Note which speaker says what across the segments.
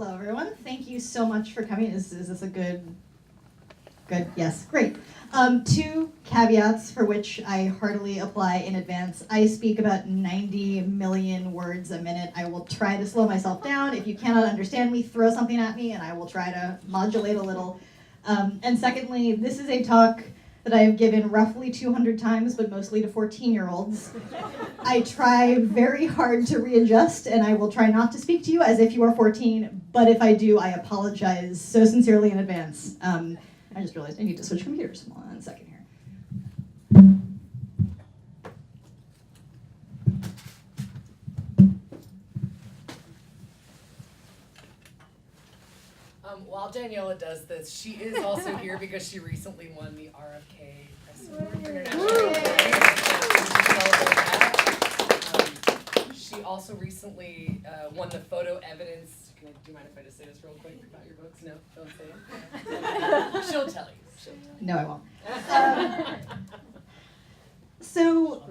Speaker 1: Hello, everyone. Thank you so much for coming. Is this a good? Yes, great. Two caveats for which I heartily apply in advance. I speak about 90 million words a minute. I will try to slow myself down. If you cannot understand me, throw something at me and I will try to modulate a little. And secondly, this is a talk that I have given roughly 200 times, but mostly to 14-year-olds. I try very hard to readjust, and I will try not to speak to you as if you are 14, but if I do, I apologize so sincerely in advance. I just realized I need to switch computers. 1 second here.
Speaker 2: While Daniella does this, she is also here because she recently won the RFK Press Award International Award. She also recently won the photo evidence. Do you mind if I just say this real quick about your books? No, don't say it. She'll tell you.
Speaker 1: No, I won't. So,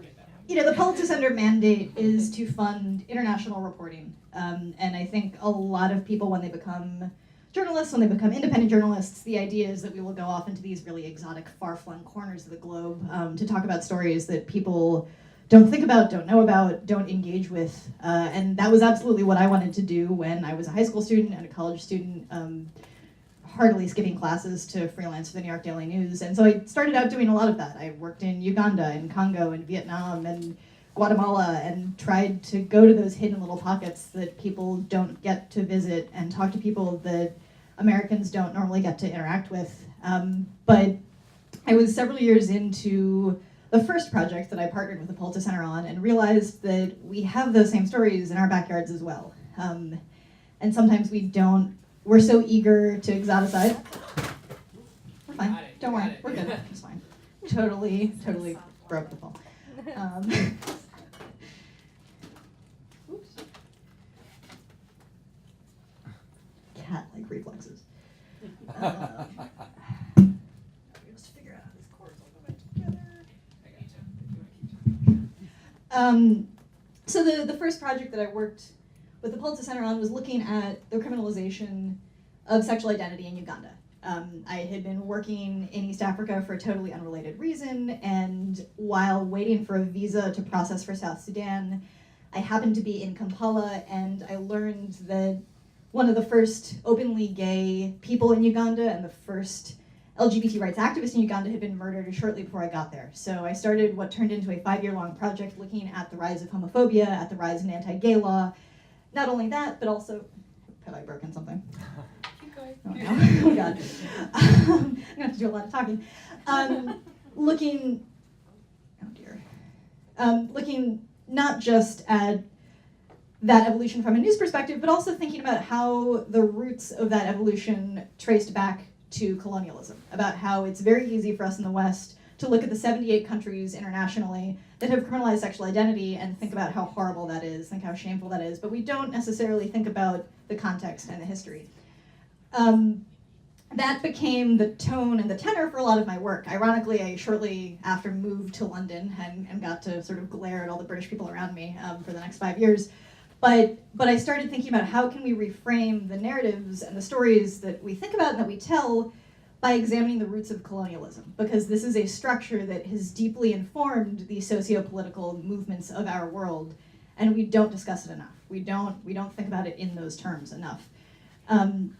Speaker 1: the Pulitzer Center mandate is to fund international reporting. And I think a lot of people, when they become journalists, when they become independent journalists, the idea is that we will go off into these really exotic, far-flung corners of the globe to talk about stories that people don't think about, don't know about, don't engage with. And that was absolutely what I wanted to do when I was a high school student and a college student, heartily skipping classes to freelance for the New York Daily News. And so I started out doing a lot of that. I worked in Uganda and Congo and Vietnam and Guatemala and tried to go to those hidden little pockets that people don't get to visit and talk to people that Americans don't normally get to interact with. But I was several years into the first project that I partnered with the Pulitzer Center on and realized that we have those same stories in our backyards as well. And sometimes we're so eager to exoticize. We're fine, don't worry, we're good, it's fine. Totally broke the fall. Oops. Cat-like reflexes. Just figure out how these cords all go back together. So the first project that I worked with the Pulitzer Center on was looking at the criminalization of sexual identity in Uganda. I had been working in East Africa for a totally unrelated reason, and while waiting for a visa to process for South Sudan, I happened to be in Kampala, and I learned that one of the first openly gay people in Uganda and the first LGBT rights activist in Uganda had been murdered shortly before I got there. So I started what turned into a 5-year-long project looking at the rise of homophobia, at the rise of anti-gay law. Not only that, but also, have I broken something?
Speaker 2: Keep going.
Speaker 1: Oh, no. Oh God. I'm gonna have to do a lot of talking. Looking not just at that evolution from a news perspective, but also thinking about how the roots of that evolution traced back to colonialism, about how it's very easy for us in the West to look at the 78 countries internationally that have criminalized sexual identity and think about how horrible that is, think how shameful that is, but we don't necessarily think about the context and the history. That became the tone and the tenor for a lot of my work. Ironically, I shortly after moved to London and got to sort of glare at all the British people around me for the next 5 years. But I started thinking about how can we reframe the narratives and the stories that we think about and that we tell by examining the roots of colonialism, because this is a structure that has deeply informed the socio-political movements of our world, and we don't discuss it enough. We don't think about it in those terms enough.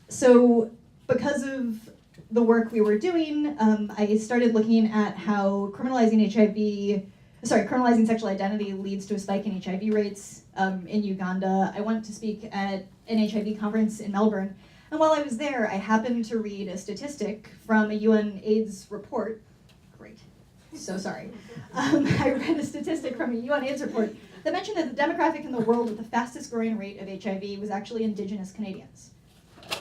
Speaker 1: So because of the work we were doing, I started looking at how criminalizing sexual identity leads to a spike in HIV rates in Uganda. I went to speak at an HIV conference in Melbourne, and while I was there, I happened to read a statistic from a UN AIDS report. Great, so sorry. I read a statistic from a UN AIDS report that mentioned that the demographic in the world with the fastest growing rate of HIV was actually Indigenous Canadians.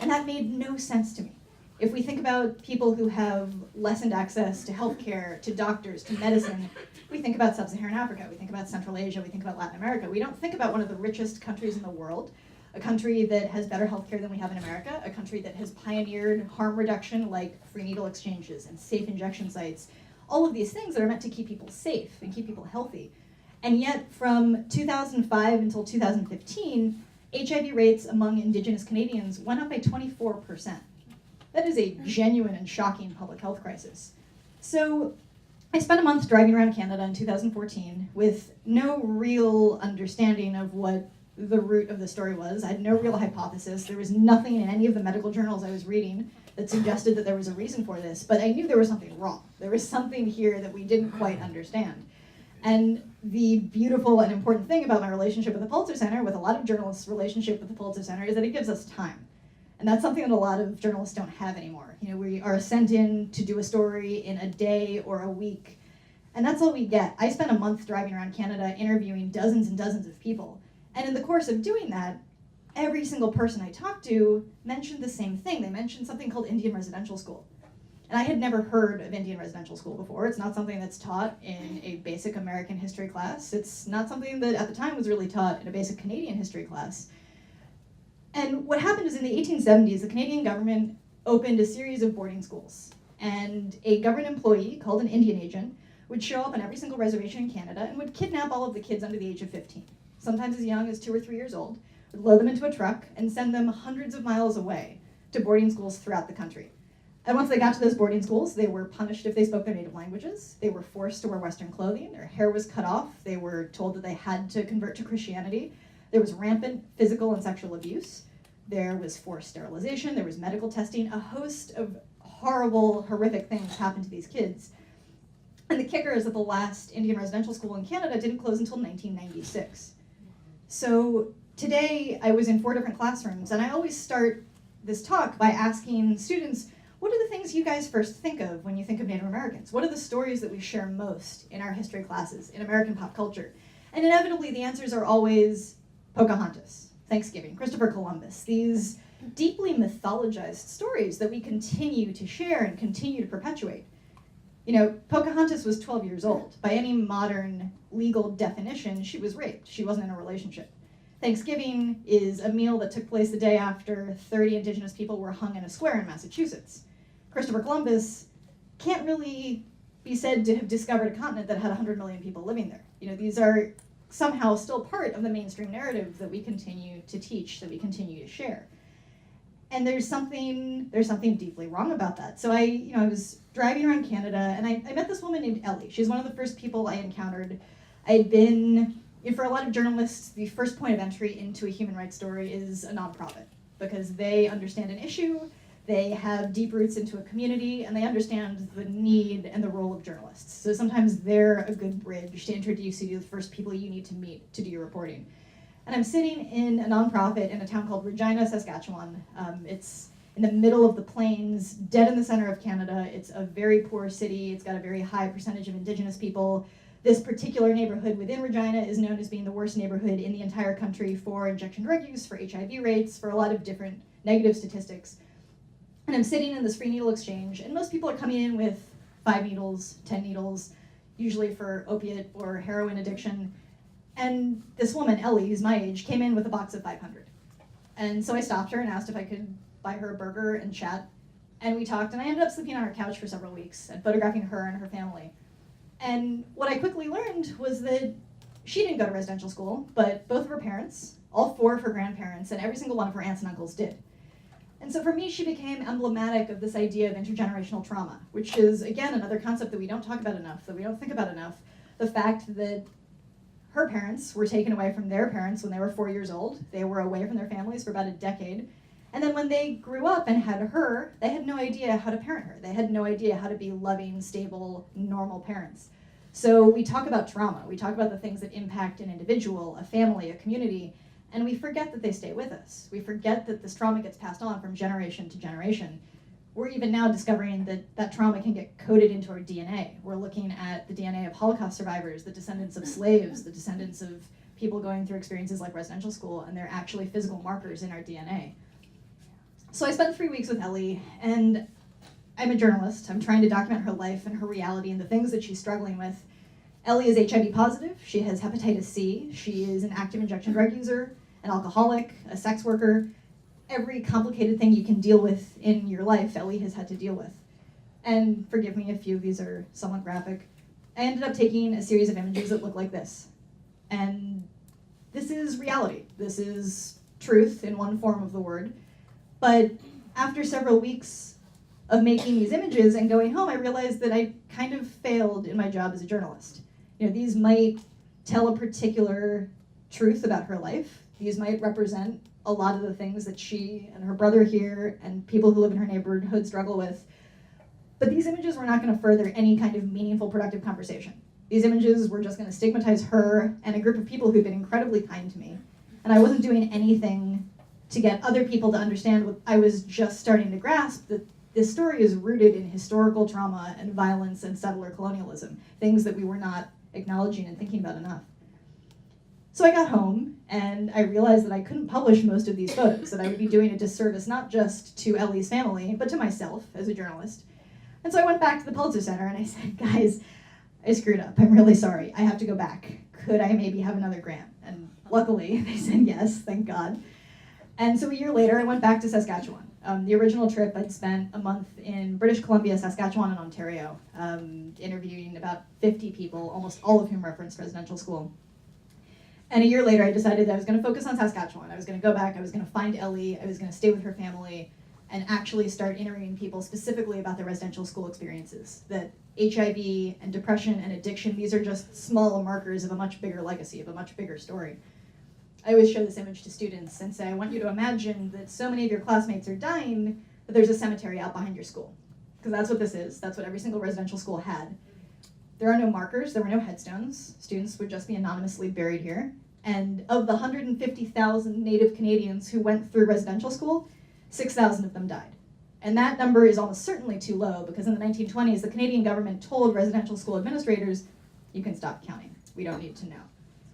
Speaker 1: And that made no sense to me. If we think about people who have lessened access to healthcare, to doctors, to medicine, we think about sub-Saharan Africa, we think about Central Asia, we think about Latin America. We don't think about one of the richest countries in the world, a country that has better healthcare than we have in America, a country that has pioneered harm reduction like free needle exchanges and safe injection sites, all of these things that are meant to keep people safe and keep people healthy. And yet from 2005 until 2015, HIV rates among Indigenous Canadians went up by 24%. That is a genuine and shocking public health crisis. So I spent a month driving around Canada in 2014 with no real understanding of what the root of the story was. I had no real hypothesis. There was nothing in any of the medical journals I was reading that suggested that there was a reason for this, but I knew there was something wrong. There was something here that we didn't quite understand. And the beautiful and important thing about my relationship with the Pulitzer Center, with a lot of journalists' relationship with the Pulitzer Center, is that it gives us time. And that's something that a lot of journalists don't have anymore. You know, we are sent in to do a story in a day or a week, and that's all we get. I spent a month driving around Canada interviewing dozens and dozens of people. And in the course of doing that, every single person I talked to mentioned the same thing. They mentioned something called Indian residential school. And I had never heard of Indian residential school before. It's not something that's taught in a basic American history class. It's not something that at the time was really taught in a basic Canadian history class. And what happened is in the 1870s, the Canadian government opened a series of boarding schools. And a government employee called an Indian agent would show up on every single reservation in Canada and would kidnap all of the kids under the age of 15, sometimes as young as 2 or 3 years old, would load them into a truck and send them hundreds of miles away to boarding schools throughout the country. And once they got to those boarding schools, they were punished if they spoke their native languages. They were forced to wear Western clothing. Their hair was cut off. They were told that they had to convert to Christianity. There was rampant physical and sexual abuse. There was forced sterilization. There was medical testing. A host of horrible, horrific things happened to these kids. And the kicker is that the last Indian residential school in Canada didn't close until 1996. So today I was in 4 different classrooms, and I always start this talk by asking students, what are the things you guys first think of when you think of Native Americans? What are the stories that we share most in our history classes, in American pop culture? And inevitably the answers are always Pocahontas, Thanksgiving, Christopher Columbus, these deeply mythologized stories that we continue to share and continue to perpetuate. You know, Pocahontas was 12 years old. By any modern legal definition, she was raped. She wasn't in a relationship. Thanksgiving is a meal that took place the day after 30 Indigenous people were hung in a square in Massachusetts. Christopher Columbus can't really be said to have discovered a continent that had 100 million people living there. You know, these are somehow still part of the mainstream narrative that we continue to teach, that we continue to share. And there's something deeply wrong about that. So I was driving around Canada, and I met this woman named Ellie. She's one of the first people I encountered. I'd been, for a lot of journalists, the first point of entry into a human rights story is a nonprofit, because they understand an issue, they have deep roots into a community, and they understand the need and the role of journalists. So sometimes they're a good bridge to introduce you to the first people you need to meet to do your reporting. And I'm sitting in a nonprofit in a town called Regina, Saskatchewan. It's in the middle of the plains, dead in the center of Canada. It's a very poor city. It's got a very high percentage of Indigenous people. This particular neighborhood within Regina is known as being the worst neighborhood in the entire country for injection drug use, for HIV rates, for a lot of different negative statistics. And I'm sitting in this free needle exchange, and most people are coming in with 5 needles, 10 needles, usually for opiate or heroin addiction. And this woman, Ellie, who's my age, came in with a box of 500. And so I stopped her and asked if I could buy her a burger and chat. And we talked, and I ended up sleeping on her couch for several weeks and photographing her and her family. And what I quickly learned was that she didn't go to residential school, but both of her parents, all 4 of her grandparents, and every single one of her aunts and uncles did. And so for me, she became emblematic of this idea of intergenerational trauma, which is, again, another concept that we don't talk about enough, that we don't think about enough. The fact that her parents were taken away from their parents when they were 4 years old. They were away from their families for about a decade. And then when they grew up and had her, they had no idea how to parent her. They had no idea how to be loving, stable, normal parents. So we talk about trauma. We talk about the things that impact an individual, a family, a community, and we forget that they stay with us. We forget that this trauma gets passed on from generation to generation. We're even now discovering that that trauma can get coded into our DNA. We're looking at the DNA of Holocaust survivors, the descendants of slaves, the descendants of people going through experiences like residential school, and they're actually physical markers in our DNA. So I spent 3 weeks with Ellie, and I'm a journalist. I'm trying to document her life and her reality and the things that she's struggling with. Ellie is HIV positive. She has hepatitis C. She is an active injection drug user, an alcoholic, a sex worker. Every complicated thing you can deal with in your life, Ellie has had to deal with. And forgive me, a few of these are somewhat graphic. I ended up taking a series of images that look like this. And this is reality. This is truth in one form of the word. But after several weeks of making these images and going home, I realized that I kind of failed in my job as a journalist. These might tell a particular truth about her life. These might represent a lot of the things that she and her brother here and people who live in her neighborhood struggle with. But these images were not going to further any kind of meaningful, productive conversation. These images were just going to stigmatize her and a group of people who've been incredibly kind to me. And I wasn't doing anything to get other people to understand what I was just starting to grasp, that this story is rooted in historical trauma and violence and settler colonialism, things that we were not acknowledging and thinking about enough. So I got home and I realized that I couldn't publish most of these photos, that I would be doing a disservice not just to Ellie's family, but to myself as a journalist. And so I went back to the Pulitzer Center and I said, guys, I screwed up. I'm really sorry. I have to go back. Could I maybe have another grant? And luckily they said yes, thank God. And so a year later I went back to Saskatchewan. The original trip, I'd spent a month in British Columbia, Saskatchewan, and Ontario, interviewing about 50 people, almost all of whom referenced residential school. And a year later, I decided that I was going to focus on Saskatchewan. I was going to go back, I was going to find Ellie, I was going to stay with her family, and actually start interviewing people specifically about their residential school experiences. That HIV and depression and addiction, these are just small markers of a much bigger legacy, of a much bigger story. I always show this image to students and say, I want you to imagine that so many of your classmates are dying that there's a cemetery out behind your school. Because that's what this is. That's what every single residential school had. There are no markers, there were no headstones. Students would just be anonymously buried here. And of the 150,000 Native Canadians who went through residential school, 6,000 of them died. And that number is almost certainly too low, because in the 1920s, the Canadian government told residential school administrators, you can stop counting, we don't need to know.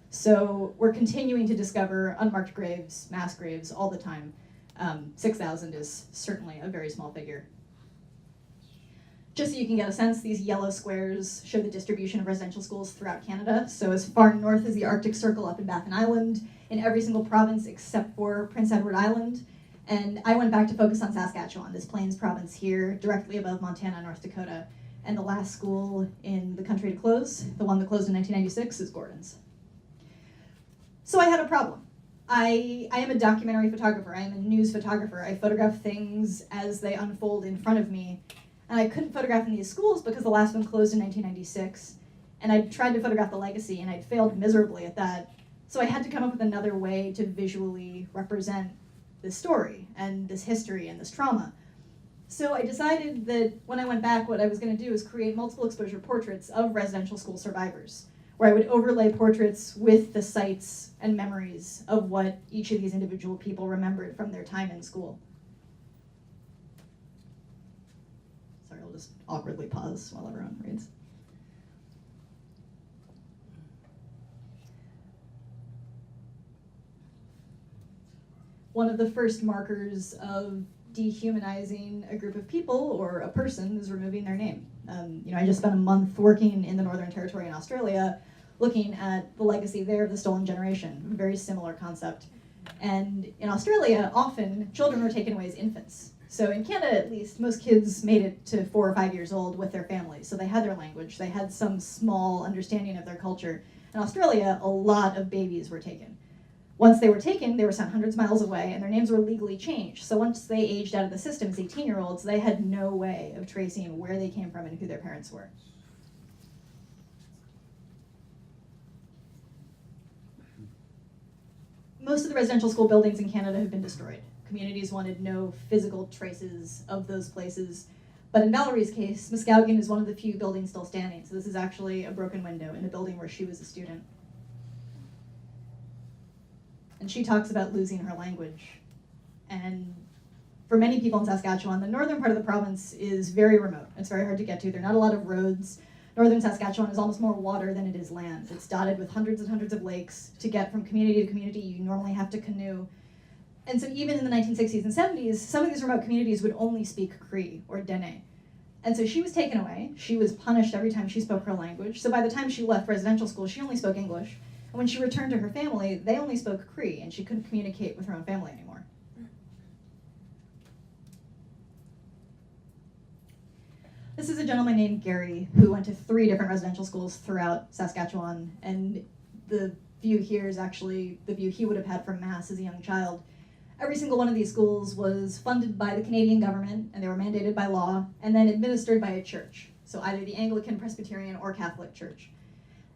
Speaker 1: So we're continuing to discover unmarked graves, mass graves, all the time. 6,000 is certainly a very small figure. Just so you can get a sense, these yellow squares show the distribution of residential schools throughout Canada. So as far north as the Arctic Circle up in Baffin Island, in every single province except for Prince Edward Island. And I went back to focus on Saskatchewan, this Plains province here, directly above Montana and North Dakota. And the last school in the country to close, the one that closed in 1996, is Gordon's. So I had a problem. I am a documentary photographer, I am a news photographer. I photograph things as they unfold in front of me. And I couldn't photograph in these schools because the last one closed in 1996. And I tried to photograph the legacy and I'd failed miserably at that. So I had to come up with another way to visually represent this story and this history and this trauma. So I decided that when I went back, what I was going to do is create multiple exposure portraits of residential school survivors, where I would overlay portraits with the sights and memories of what each of these individual people remembered from their time in school. Sorry, I'll just awkwardly pause while everyone reads. One of the first markers of dehumanizing a group of people or a person is removing their name. I just spent a month working in the Northern Territory in Australia, looking at the legacy there of the stolen generation, a very similar concept. And in Australia, often children were taken away as infants. So in Canada, at least, most kids made it to 4 or 5 years old with their families. So they had their language, they had some small understanding of their culture. In Australia, a lot of babies were taken. Once they were taken, they were sent hundreds of miles away, and their names were legally changed. So once they aged out of the system as 18-year-olds, they had no way of tracing where they came from and who their parents were. Most of the residential school buildings in Canada have been destroyed. Communities wanted no physical traces of those places. But in Valerie's case, Muskowgin is one of the few buildings still standing. So this is actually a broken window in a building where she was a student. And she talks about losing her language. And for many people in Saskatchewan, the northern part of the province is very remote. It's very hard to get to. There are not a lot of roads. Northern Saskatchewan is almost more water than it is land. It's dotted with hundreds and hundreds of lakes. To get from community to community, you normally have to canoe. And so even in the 1960s and 70s, some of these remote communities would only speak Cree or Dene. And so she was taken away. She was punished every time she spoke her language. So by the time she left residential school, she only spoke English. And when she returned to her family, they only spoke Cree, and she couldn't communicate with her own family anymore. This is a gentleman named Gary who went to 3 different residential schools throughout Saskatchewan, and the view here is actually the view he would have had from Mass as a young child. Every single one of these schools was funded by the Canadian government, and they were mandated by law, and then administered by a church, so either the Anglican, Presbyterian, or Catholic Church.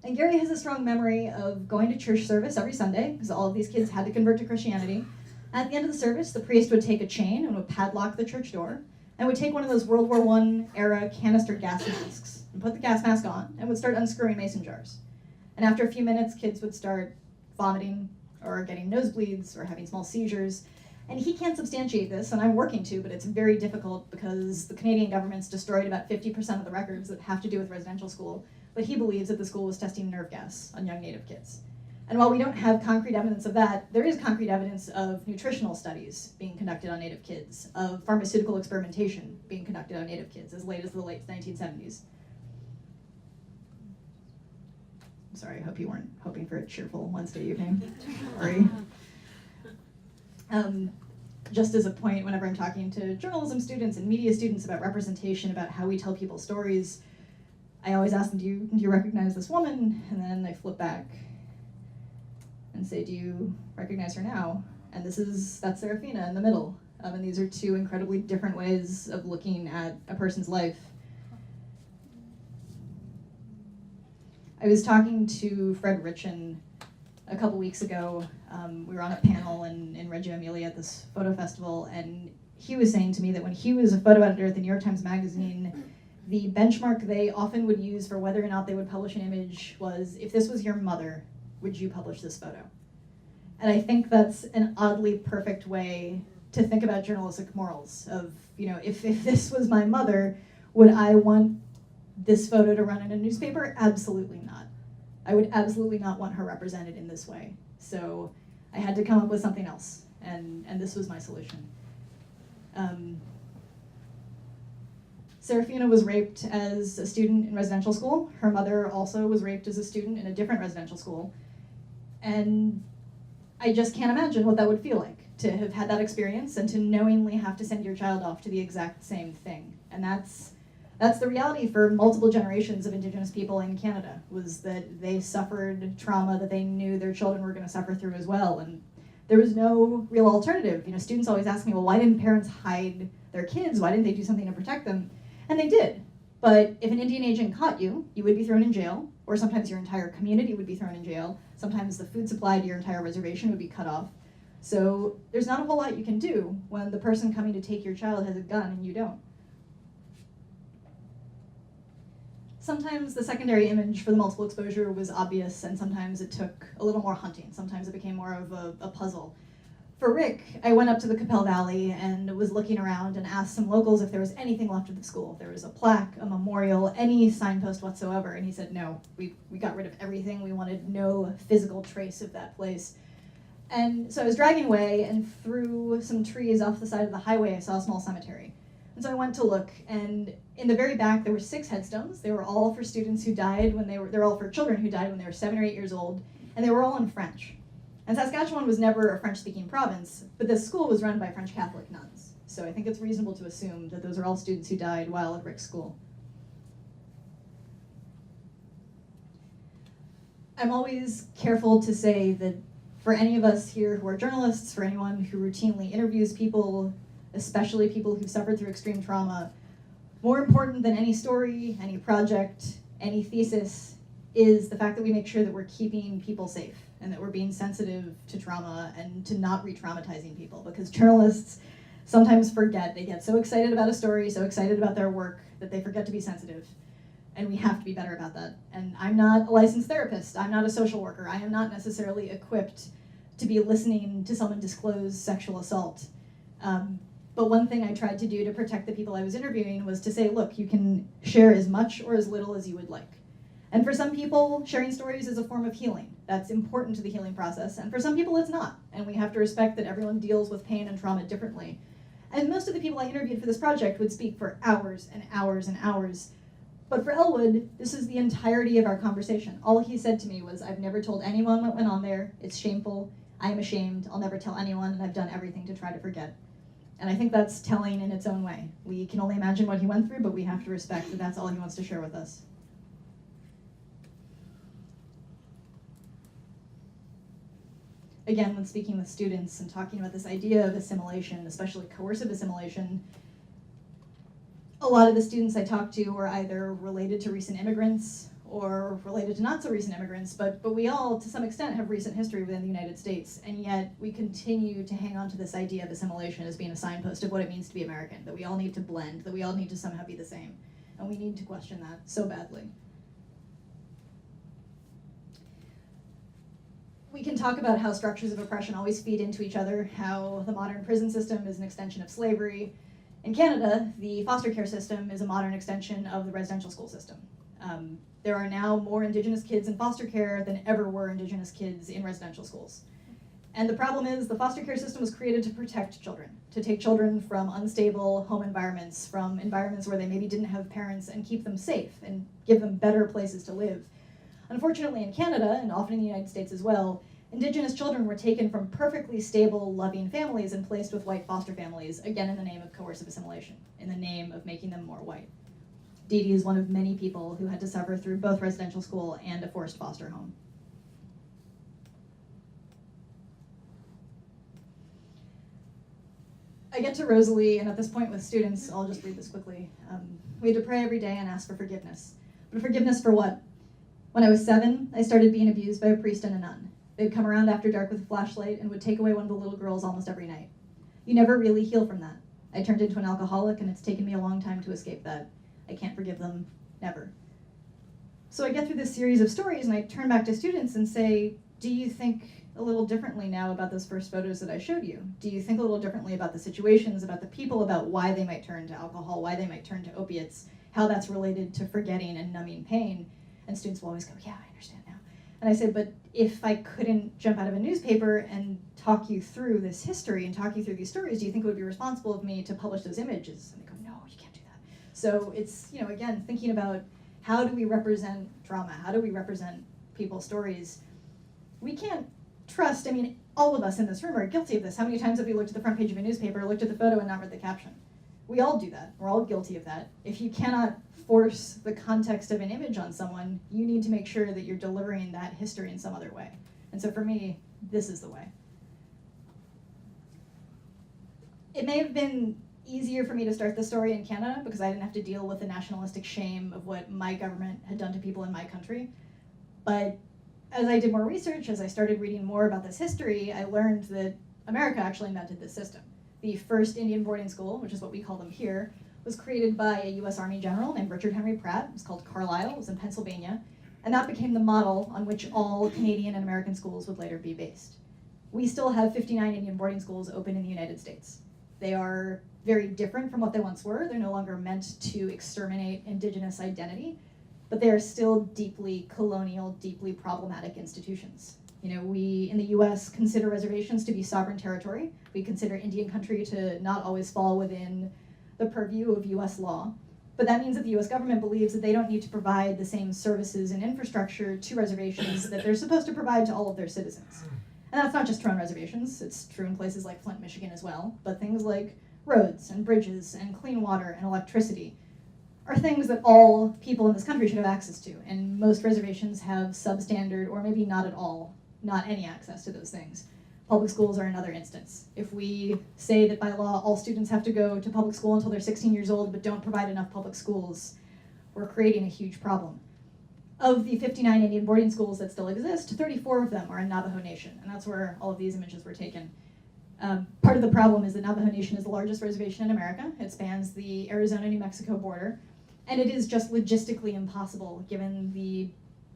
Speaker 1: And Gary has a strong memory of going to church service every Sunday, because all of these kids had to convert to Christianity. At the end of the service, the priest would take a chain and would padlock the church door, and would take one of those World War I era canister gas masks, and put the gas mask on, and would start unscrewing mason jars. And after a few minutes, kids would start vomiting, or getting nosebleeds, or having small seizures. And he can't substantiate this, and I'm working to, but it's very difficult because the Canadian government's destroyed about 50% of the records that have to do with residential school, but he believes that the school was testing nerve gas on young Native kids. And while we don't have concrete evidence of that, there is concrete evidence of nutritional studies being conducted on Native kids, of pharmaceutical experimentation being conducted on Native kids as late as the late 1970s. I'm sorry, I hope you weren't hoping for a cheerful Wednesday evening. Sorry. Just as a point, whenever I'm talking to journalism students and media students about representation, about how we tell people stories, I always ask them, do you recognize this woman? And then I flip back and say, do you recognize her now? And that's Serafina in the middle. And these are two incredibly different ways of looking at a person's life. I was talking to Fred Richin a couple weeks ago. We were on a panel in Reggio Emilia at this photo festival, and he was saying to me that when he was a photo editor at the New York Times Magazine, the benchmark they often would use for whether or not they would publish an image was, if this was your mother, would you publish this photo? And I think that's an oddly perfect way to think about journalistic morals of, if this was my mother, would I want this photo to run in a newspaper? Absolutely not. I would absolutely not want her represented in this way. So I had to come up with something else, and this was my solution. Serafina was raped as a student in residential school. Her mother also was raped as a student in a different residential school. And I just can't imagine what that would feel like, to have had that experience and to knowingly have to send your child off to the exact same thing. And that's the reality for multiple generations of Indigenous people in Canada, was that they suffered trauma that they knew their children were going to suffer through as well. And there was no real alternative. Students always ask me, well, why didn't parents hide their kids? Why didn't they do something to protect them? And they did. But if an Indian agent caught you, you would be thrown in jail, or sometimes your entire community would be thrown in jail. Sometimes the food supply to your entire reservation would be cut off. So there's not a whole lot you can do when the person coming to take your child has a gun and you don't. Sometimes the secondary image for the multiple exposure was obvious, and sometimes it took a little more hunting. Sometimes it became more of a puzzle. For Rick, I went up to the Capel Valley and was looking around and asked some locals if there was anything left of the school. If there was a plaque, a memorial, any signpost whatsoever. And he said, no, we got rid of everything. We wanted no physical trace of that place. And so I was dragging away, and through some trees off the side of the highway, I saw a small cemetery. And so I went to look, and in the very back, there were 6 headstones. They were all for students who died they're all for children who died when they were 7 or 8 years old, and they were all in French. And Saskatchewan was never a French-speaking province, but this school was run by French Catholic nuns. So I think it's reasonable to assume that those are all students who died while at Rick's school. I'm always careful to say that for any of us here who are journalists, for anyone who routinely interviews people, especially people who've suffered through extreme trauma, more important than any story, any project, any thesis, is the fact that we make sure that we're keeping people safe and that we're being sensitive to trauma and to not re-traumatizing people, because journalists sometimes forget. They get so excited about a story, so excited about their work, that they forget to be sensitive. And we have to be better about that. And I'm not a licensed therapist. I'm not a social worker. I am not necessarily equipped to be listening to someone disclose sexual assault. But one thing I tried to do to protect the people I was interviewing was to say, look, you can share as much or as little as you would like. And for some people, sharing stories is a form of healing. That's important to the healing process. And for some people, it's not. And we have to respect that everyone deals with pain and trauma differently. And most of the people I interviewed for this project would speak for hours and hours and hours. But for Elwood, this is the entirety of our conversation. All he said to me was, I've never told anyone what went on there. It's shameful. I am ashamed. I'll never tell anyone, and I've done everything to try to forget. And I think that's telling in its own way. We can only imagine what he went through, but we have to respect that that's all he wants to share with us. again, when speaking with students and talking about this idea of assimilation, especially coercive assimilation, a lot of the students I talked to were either related to recent immigrants or related to not so recent immigrants, but we all, to some extent, have recent history within the United States, and yet we continue to hang on to this idea of assimilation as being a signpost of what it means to be American, that we all need to blend, that we all need to somehow be the same, and we need to question that so badly. We can talk about how structures of oppression always feed into each other, how the modern prison system is an extension of slavery. In Canada, the foster care system is a modern extension of the residential school system. There are now more Indigenous kids in foster care than ever were Indigenous kids in residential schools. And the problem is the foster care system was created to protect children, to take children from unstable home environments, from environments where they maybe didn't have parents, and keep them safe and give them better places to live. Unfortunately, in Canada, and often in the United States as well, Indigenous children were taken from perfectly stable, loving families and placed with white foster families, again in the name of coercive assimilation, in the name of making them more white. Dee Dee is one of many people who had to suffer through both residential school and a forced foster home. I get to Rosalie, and at this point with students, I'll just read this quickly. We had to pray every day and ask for forgiveness. But forgiveness for what? When I was 7, I started being abused by a priest and a nun. They'd come around after dark with a flashlight and would take away one of the little girls almost every night. You never really heal from that. I turned into an alcoholic, and it's taken me a long time to escape that. I can't forgive them, never. So I get through this series of stories, and I turn back to students and say, do you think a little differently now about those first photos that I showed you? Do you think a little differently about the situations, about the people, about why they might turn to alcohol, why they might turn to opiates, how that's related to forgetting and numbing pain? And students will always go, yeah, I understand now. And I say, but if I couldn't jump out of a newspaper and talk you through this history and talk you through these stories, do you think it would be responsible of me to publish those images? And they go, no, you can't do that. So it's, again, thinking about how do we represent drama? How do we represent people's stories? We can't trust, all of us in this room are guilty of this. How many times have we looked at the front page of a newspaper, looked at the photo, and not read the caption? We all do that. We're all guilty of that. If you cannot force the context of an image on someone, you need to make sure that you're delivering that history in some other way. And so for me, this is the way. It may have been easier for me to start the story in Canada because I didn't have to deal with the nationalistic shame of what my government had done to people in my country. But as I did more research, as I started reading more about this history, I learned that America actually invented this system. The first Indian boarding school, which is what we call them here, was created by a US Army general named Richard Henry Pratt. It was called Carlisle. It was in Pennsylvania. And that became the model on which all Canadian and American schools would later be based. We still have 59 Indian boarding schools open in the United States. They are very different from what they once were. They're no longer meant to exterminate Indigenous identity, but they are still deeply colonial, deeply problematic institutions. We in the US consider reservations to be sovereign territory. We consider Indian country to not always fall within the purview of US law. But that means that the US government believes that they don't need to provide the same services and infrastructure to reservations that they're supposed to provide to all of their citizens. And that's not just true on reservations, it's true in places like Flint, Michigan as well, but things like roads and bridges and clean water and electricity are things that all people in this country should have access to, and most reservations have substandard, or maybe not at all, not any access to those things. Public schools are another instance. If we say that by law all students have to go to public school until they're 16 years old but don't provide enough public schools, we're creating a huge problem. Of the 59 Indian boarding schools that still exist, 34 of them are in Navajo Nation, and that's where all of these images were taken. Part of the problem is that Navajo Nation is the largest reservation in America. It spans the Arizona-New Mexico border, and it is just logistically impossible, given the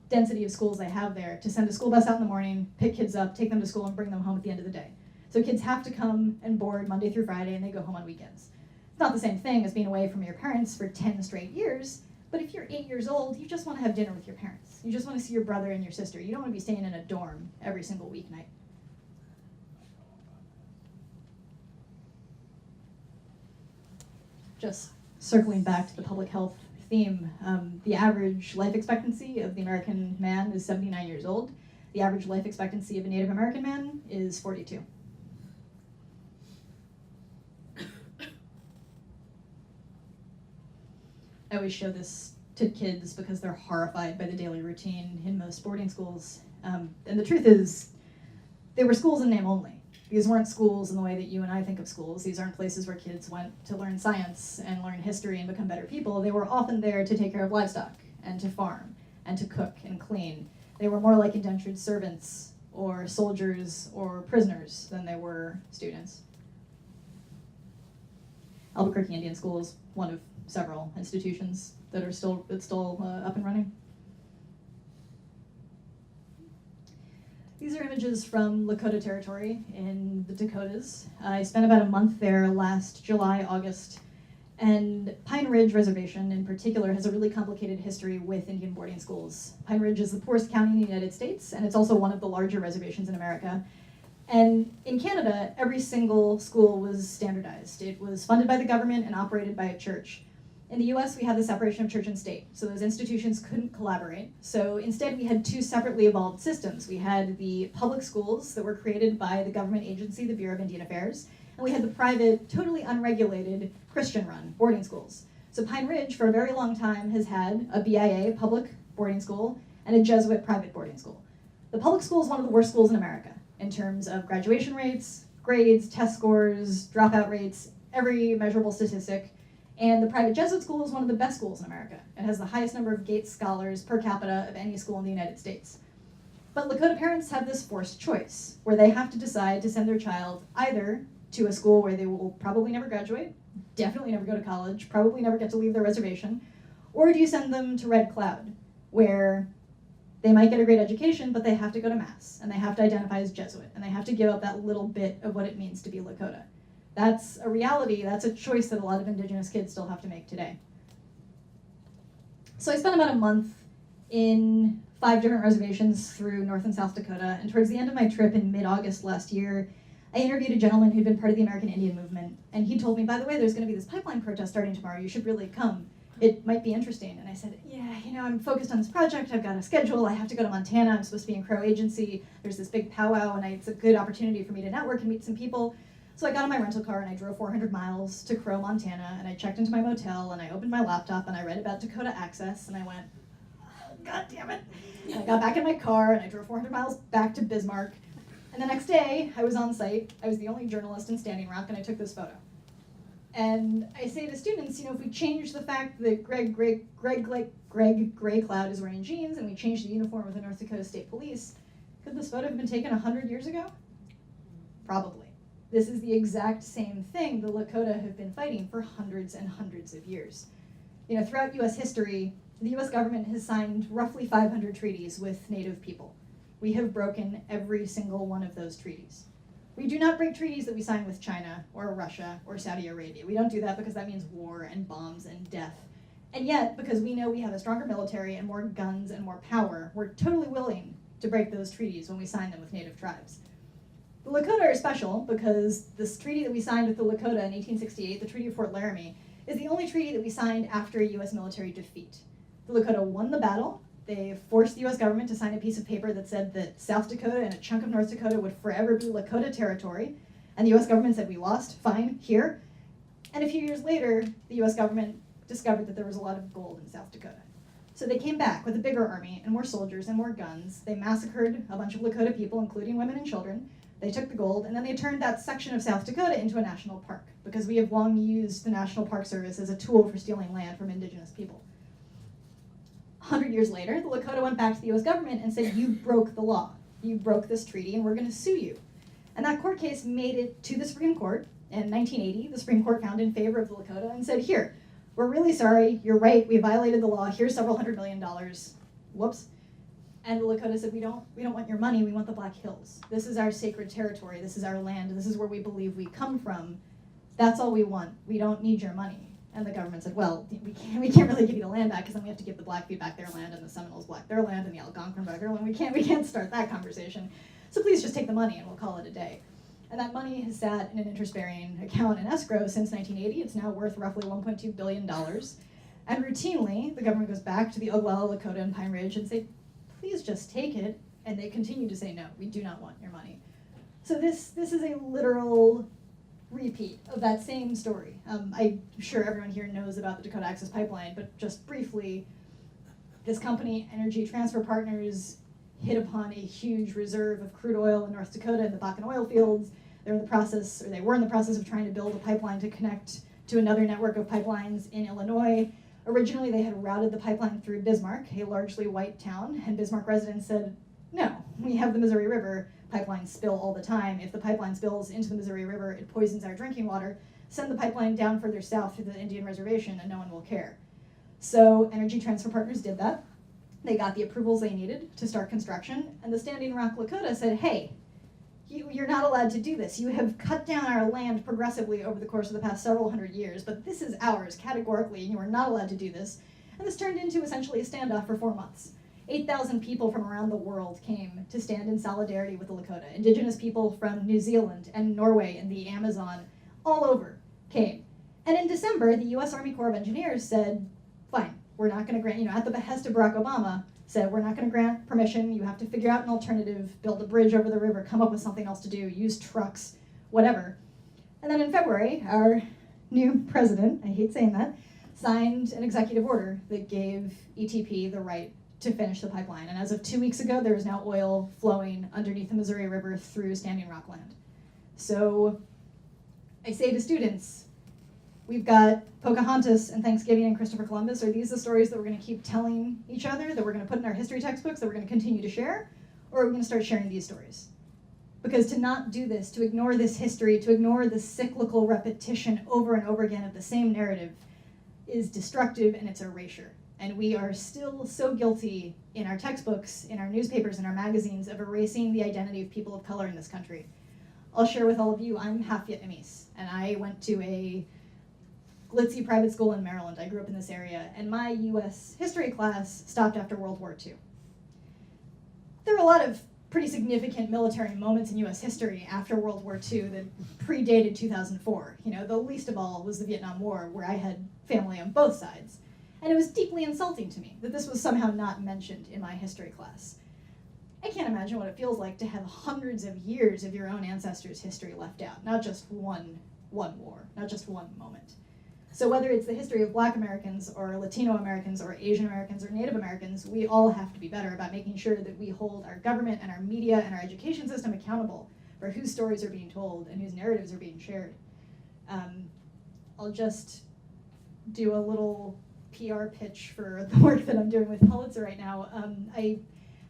Speaker 1: density of schools they have there, to send a school bus out in the morning, pick kids up, take them to school, and bring them home at the end of the day. So kids have to come and board Monday through Friday, and they go home on weekends. It's not the same thing as being away from your parents for 10 straight years, but if you're 8 years old, you just want to have dinner with your parents. You just want to see your brother and your sister. You don't want to be staying in a dorm every single weeknight. Just circling back to the public health theme, the average life expectancy of the American man is 79 years old. The average life expectancy of a Native American man is 42. I always show this to kids because they're horrified by the daily routine in most boarding schools. And the truth is, they were schools in name only. These weren't schools in the way that you and I think of schools. These aren't places where kids went to learn science and learn history and become better people. They were often there to take care of livestock and to farm and to cook and clean. They were more like indentured servants or soldiers or prisoners than they were students. Albuquerque Indian School is one of several institutions that are still up and running. These are images from Lakota territory in the Dakotas. I spent about a month there last July, August, and Pine Ridge Reservation in particular has a really complicated history with Indian boarding schools. Pine Ridge is the poorest county in the United States, and it's also one of the larger reservations in America. And in Canada, every single school was standardized. It was funded by the government and operated by a church. In the US, we had the separation of church and state, so those institutions couldn't collaborate. So instead, we had two separately evolved systems. We had the public schools that were created by the government agency, the Bureau of Indian Affairs, and we had the private, totally unregulated, Christian-run boarding schools. So Pine Ridge, for a very long time, has had a BIA, public boarding school, and a Jesuit private boarding school. The public school is one of the worst schools in America in terms of graduation rates, grades, test scores, dropout rates, every measurable statistic. And the private Jesuit school is one of the best schools in America. It has the highest number of Gates scholars per capita of any school in the United States. But Lakota parents have this forced choice, where they have to decide to send their child either to a school where they will probably never graduate, definitely never go to college, probably never get to leave their reservation, or do you send them to Red Cloud, where they might get a great education, but they have to go to Mass, and they have to identify as Jesuit, and they have to give up that little bit of what it means to be Lakota. That's a reality, that's a choice that a lot of Indigenous kids still have to make today. So I spent about a month in 5 different reservations through North and South Dakota, and towards the end of my trip in mid-August last year, I interviewed a gentleman who'd been part of the American Indian movement, and he told me, by the way, there's gonna be this pipeline protest starting tomorrow, you should really come. It might be interesting. And I said, yeah, I'm focused on this project, I've got a schedule, I have to go to Montana, I'm supposed to be in Crow Agency, there's this big powwow, and it's a good opportunity for me to network and meet some people. So I got in my rental car and I drove 400 miles to Crow, Montana, and I checked into my motel and I opened my laptop and I read about Dakota Access and I went, oh, God damn it. And I got back in my car and I drove 400 miles back to Bismarck. And the next day I was on site, I was the only journalist in Standing Rock, and I took this photo. And I say to students, if we change the fact that Greg Graycloud is wearing jeans and we change the uniform of the North Dakota State Police, could this photo have been taken 100 years ago? Probably. This is the exact same thing the Lakota have been fighting for hundreds and hundreds of years. Throughout US history, the US government has signed roughly 500 treaties with Native people. We have broken every single one of those treaties. We do not break treaties that we sign with China or Russia or Saudi Arabia. We don't do that because that means war and bombs and death. And yet, because we know we have a stronger military and more guns and more power, we're totally willing to break those treaties when we sign them with Native tribes. The Lakota are special because this treaty that we signed with the Lakota in 1868, the Treaty of Fort Laramie, is the only treaty that we signed after a US military defeat. The Lakota won the battle. They forced the US government to sign a piece of paper that said that South Dakota and a chunk of North Dakota would forever be Lakota territory. And the US government said, we lost, fine, here. And a few years later, the US government discovered that there was a lot of gold in South Dakota. So they came back with a bigger army and more soldiers and more guns. They massacred a bunch of Lakota people, including women and children. They took the gold, and then they turned that section of South Dakota into a national park, because we have long used the National Park Service as a tool for stealing land from Indigenous people. 100 years later, the Lakota went back to the US government and said, you broke the law. You broke this treaty, and we're going to sue you. And that court case made it to the Supreme Court. In 1980, the Supreme Court found in favor of the Lakota and said, here, we're really sorry, you're right, we violated the law, here's several $100 million. Whoops. And the Lakota said, we don't want your money, we want the Black Hills. This is our sacred territory, this is our land, this is where we believe we come from. That's all we want, we don't need your money. And the government said, well, we can't really give you the land back, because then we have to give the Blackfeet back their land, and the Seminoles back their land, and the Algonquin back their land. We can't start that conversation. So please just take the money and we'll call it a day. And that money has sat in an interest-bearing account in escrow since 1980. It's now worth roughly $1.2 billion. And routinely, the government goes back to the Oglala, Lakota, and Pine Ridge and say, please just take it. And they continue to say, no, we do not want your money. So this is a literal repeat of that same story. I'm sure everyone here knows about the Dakota Access Pipeline, but just briefly, this company, Energy Transfer Partners, hit upon a huge reserve of crude oil in North Dakota in the Bakken oil fields. They were in the process of trying to build a pipeline to connect to another network of pipelines in Illinois. Originally, they had routed the pipeline through Bismarck, a largely white town, and Bismarck residents said, no, we have the Missouri River. Pipelines spill all the time. If the pipeline spills into the Missouri River, it poisons our drinking water. Send the pipeline down further south to the Indian reservation and no one will care. So Energy Transfer Partners did that. They got the approvals they needed to start construction, and the Standing Rock Lakota said, hey, you're not allowed to do this. You have cut down our land progressively over the course of the past several hundred years, but this is ours categorically, and you are not allowed to do this. And this turned into essentially a standoff for 4 months. 8,000 people from around the world came to stand in solidarity with the Lakota. Indigenous people from New Zealand and Norway and the Amazon, all over, came. And in December, the US Army Corps of Engineers said, fine, we're not going to grant, at the behest of Barack Obama, said we're not going to grant permission, you have to figure out an alternative, build a bridge over the river, come up with something else to do, use trucks, whatever. And then in February, our new president, I hate saying that, signed an executive order that gave ETP the right to finish the pipeline. And as of 2 weeks ago, there is now oil flowing underneath the Missouri River through Standing Rock land. So I say to students, we've got Pocahontas and Thanksgiving and Christopher Columbus. Are these the stories that we're going to keep telling each other, that we're going to put in our history textbooks, that we're going to continue to share? Or are we going to start sharing these stories? Because to not do this, to ignore this history, to ignore the cyclical repetition over and over again of the same narrative is destructive and it's erasure. And we are still so guilty in our textbooks, in our newspapers, in our magazines of erasing the identity of people of color in this country. I'll share with all of you, I'm half Vietnamese, and I went to a glitzy private school in Maryland. I grew up in this area, and my US history class stopped after World War II. There are a lot of pretty significant military moments in US history after World War II that predated 2004. The least of all was the Vietnam War, where I had family on both sides. And it was deeply insulting to me that this was somehow not mentioned in my history class. I can't imagine what it feels like to have hundreds of years of your own ancestors' history left out, not just one war, not just one moment. So whether it's the history of Black Americans or Latino Americans or Asian Americans or Native Americans, we all have to be better about making sure that we hold our government and our media and our education system accountable for whose stories are being told and whose narratives are being shared. I'll just do a little PR pitch for the work that I'm doing with Pulitzer right now. I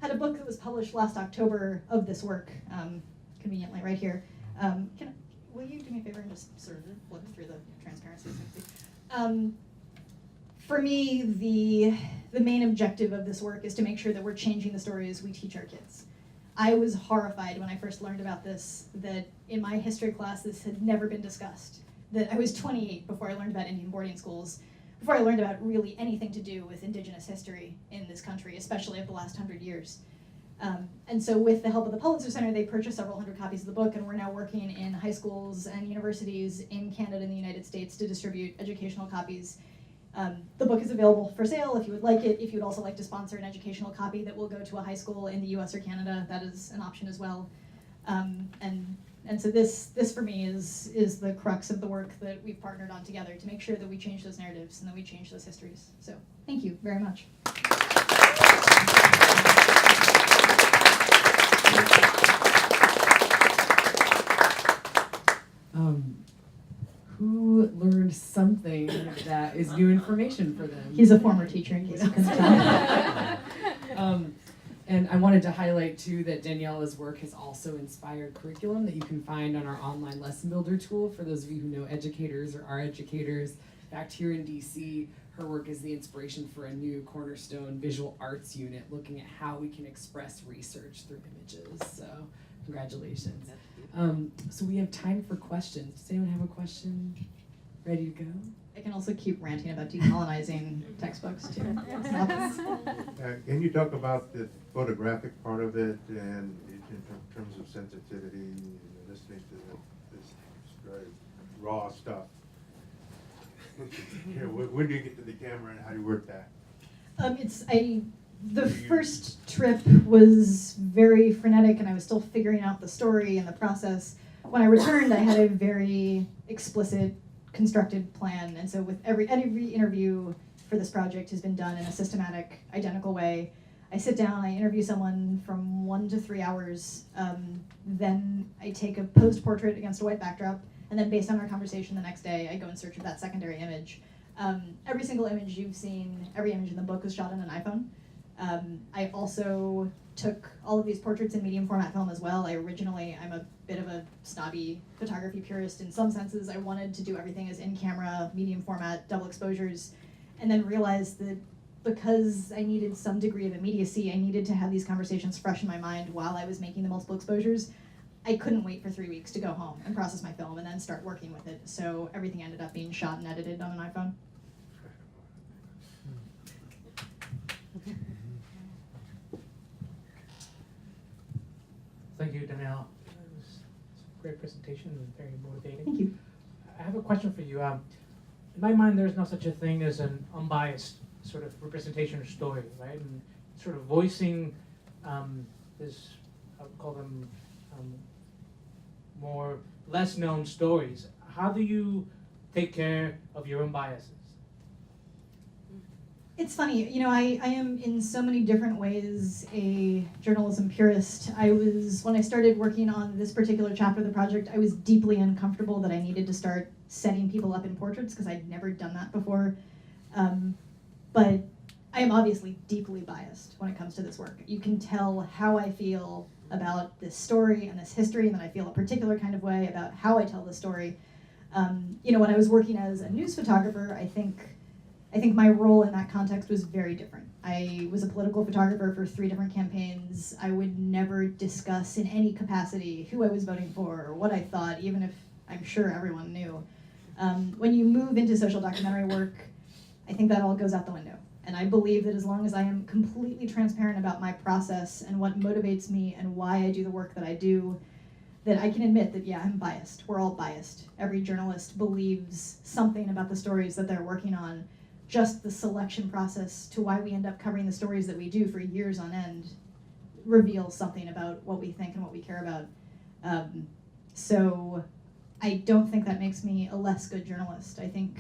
Speaker 1: had a book that was published last October of this work, conveniently right here. Will you do me a favor and just sort of flip through the transparency? For me, the main objective of this work is to make sure that we're changing the stories we teach our kids. I was horrified when I first learned about this, that in my history class this had never been discussed. That I was 28 before I learned about Indian boarding schools, before I learned about really anything to do with indigenous history in this country, especially of the last 100 years. And so with the help of the Pulitzer Center, they purchased several hundred copies of the book, and we're now working in high schools and universities in Canada and the United States to distribute educational copies. The book is available for sale if you would like it. If you would also like to sponsor an educational copy that will go to a high school in the US or Canada, that is an option as well. And so this for me is the crux of the work that we've partnered on together to make sure that we change those narratives and that we change those histories. So thank you very much.
Speaker 2: Who learned something that is new information for them?
Speaker 1: He's a former teacher in case you couldn't tell.
Speaker 2: And I wanted to highlight too that Daniella's work has also inspired curriculum that you can find on our online lesson builder tool for those of you who know educators or are educators. In fact, here in DC, her work is the inspiration for a new cornerstone visual arts unit looking at how we can express research through images. So congratulations. So we have time for questions. Does anyone have a question ready to go?
Speaker 1: I can also keep ranting about decolonizing textbooks too.
Speaker 3: Can you talk about the photographic part of it and in terms of sensitivity, listening to this very raw stuff? When do you get to the camera and how do you work that? The first trip was very frenetic and I was still figuring out the story and the process. When I returned, I had a very explicit, constructed plan, and so with every interview for this project has been done in a systematic, identical way.
Speaker 1: I sit down, I interview someone from 1 to 3 hours, then I take a posed portrait against a white backdrop, and then based on our conversation the next day, I go in search of that secondary image. Every single image you've seen, every image in the book was shot on an iPhone. I also took all of these portraits in medium format film as well. I'm a bit of a snobby photography purist in some senses. I wanted to do everything as in-camera, medium format, double exposures, and then realized that because I needed some degree of immediacy, I needed to have these conversations fresh in my mind while I was making the multiple exposures. I couldn't wait for 3 weeks to go home and process my film and then start working with it. So everything ended up being shot and edited on an iPhone.
Speaker 4: Thank you, Danielle. It was a great presentation and very motivating.
Speaker 1: Thank you.
Speaker 4: I have a question for you. In my mind, there's no such a thing as an unbiased sort of representation or story, right? And sort of voicing this, I would call them more less known stories. How do you take care of your own biases?
Speaker 1: It's funny, you know, I am in so many different ways a journalism purist. When I started working on this particular chapter of the project, I was deeply uncomfortable that I needed to start setting people up in portraits because I'd never done that before. But I am obviously deeply biased when it comes to this work. You can tell how I feel about this story and this history, and that I feel a particular kind of way about how I tell the story. You know, when I was working as a news photographer, I think my role in that context was very different. I was a political photographer for 3 different campaigns. I would never discuss in any capacity who I was voting for or what I thought, even if I'm sure everyone knew. When you move into social documentary work, I think that all goes out the window. And I believe that as long as I am completely transparent about my process and what motivates me and why I do the work that I do, that I can admit that, yeah, I'm biased. We're all biased. Every journalist believes something about the stories that they're working on. Just the selection process to why we end up covering the stories that we do for years on end reveals something about what we think and what we care about. So I don't think that makes me a less good journalist. I think,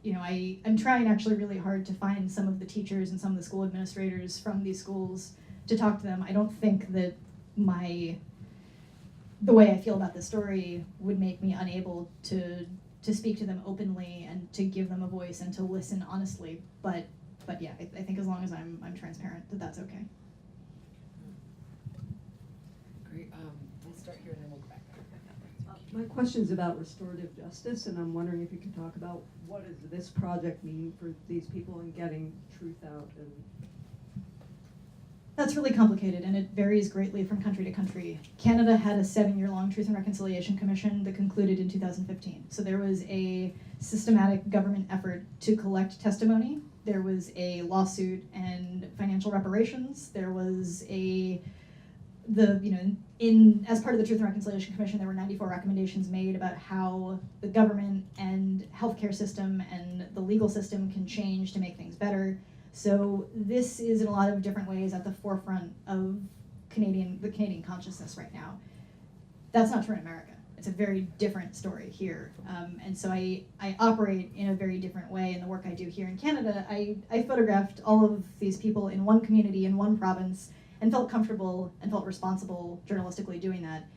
Speaker 1: you know, I'm trying actually really hard to find some of the teachers and some of the school administrators from these schools to talk to them. I don't think that the way I feel about the story would make me unable to speak to them openly and to give them a voice and to listen honestly. But yeah, I think as long as I'm transparent, that's okay.
Speaker 2: Great. We'll start here and then we'll go back.
Speaker 5: My question's about restorative justice, and I'm wondering if you can talk about what does this project mean for these people in getting truth out. And
Speaker 1: That's really complicated, and it varies greatly from country to country. Canada had a 7-year-long Truth and Reconciliation Commission that concluded in 2015. So there was a systematic government effort to collect testimony. There was a lawsuit and financial reparations. There was as part of the Truth and Reconciliation Commission, there were 94 recommendations made about how the government and healthcare system and the legal system can change to make things better. So this is in a lot of different ways at the forefront of the Canadian consciousness right now. That's not true in America. It's a very different story here. And so I operate in a very different way in the work I do here in Canada. I photographed all of these people in one community, in one province, and felt comfortable and felt responsible journalistically doing that.